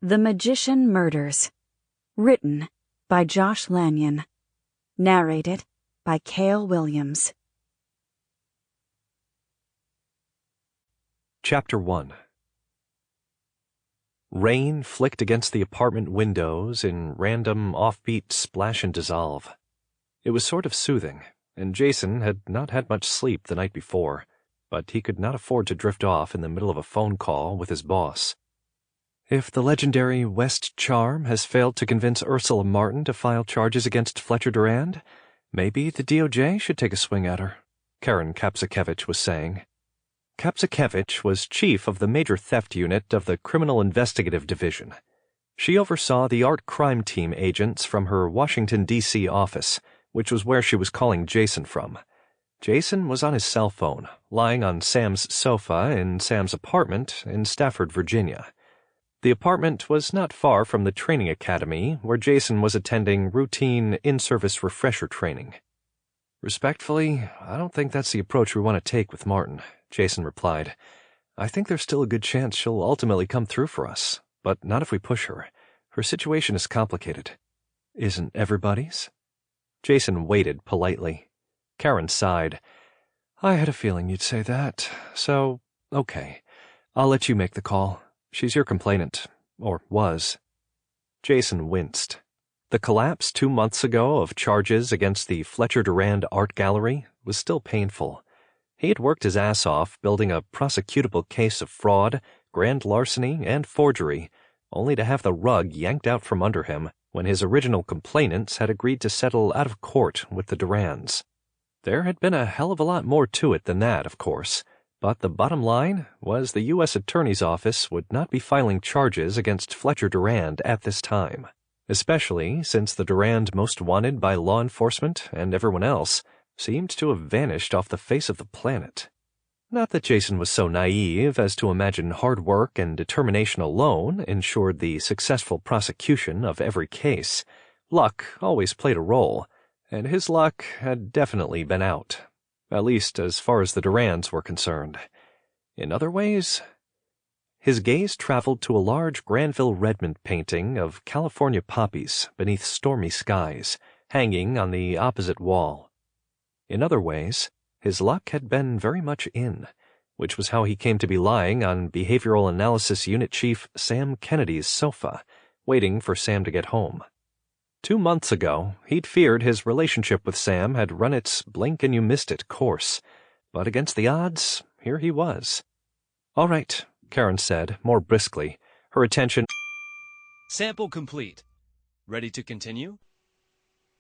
The Magician Murders. Written by Josh Lanyon. Narrated by Kale Williams. Chapter 1. Rain flicked against the apartment windows in random, offbeat splash and dissolve. It was sort of soothing, and Jason had not had much sleep the night before, but he could not afford to drift off in the middle of a phone call with his boss. If the legendary West Charm has failed to convince Ursula Martin to file charges against Fletcher Durand, maybe the DOJ should take a swing at her, Karen Kapsakevich was saying. Kapsakevich was chief of the Major Theft Unit of the Criminal Investigative Division. She oversaw the art crime team agents from her Washington, D.C. office, which was where she was calling Jason from. Jason was on his cell phone, lying on Sam's sofa in Sam's apartment in Stafford, Virginia. The apartment was not far from the training academy where Jason was attending routine in-service refresher training. "Respectfully, I don't think that's the approach we want to take with Martin," Jason replied. "I think there's still a good chance she'll ultimately come through for us, but not if we push her. Her situation is complicated." "Isn't everybody's?" Jason waited politely. Karen sighed. "I had a feeling you'd say that, so, okay. I'll let you make the call. She's your complainant, or was." Jason winced. The collapse 2 months ago of charges against the Fletcher Durand Art Gallery was still painful. He had worked his ass off building a prosecutable case of fraud, grand larceny, and forgery, only to have the rug yanked out from under him when his original complainants had agreed to settle out of court with the Durands. There had been a hell of a lot more to it than that, of course. But the bottom line was the U.S. Attorney's Office would not be filing charges against Fletcher Durand at this time, especially since the Durand most wanted by law enforcement and everyone else seemed to have vanished off the face of the planet. Not that Jason was so naive as to imagine hard work and determination alone ensured the successful prosecution of every case. Luck always played a role, and his luck had definitely been out. At least as far as the Durands were concerned. In other ways, his gaze traveled to a large Granville Redmond painting of California poppies beneath stormy skies, hanging on the opposite wall. In other ways, his luck had been very much in, which was how he came to be lying on Behavioral Analysis Unit Chief Sam Kennedy's sofa, waiting for Sam to get home. 2 months ago, he'd feared his relationship with Sam had run its blink-and-you-missed-it course, but against the odds, here he was. "All right," Karen said, more briskly, her attention. "Sample complete. Ready to continue?"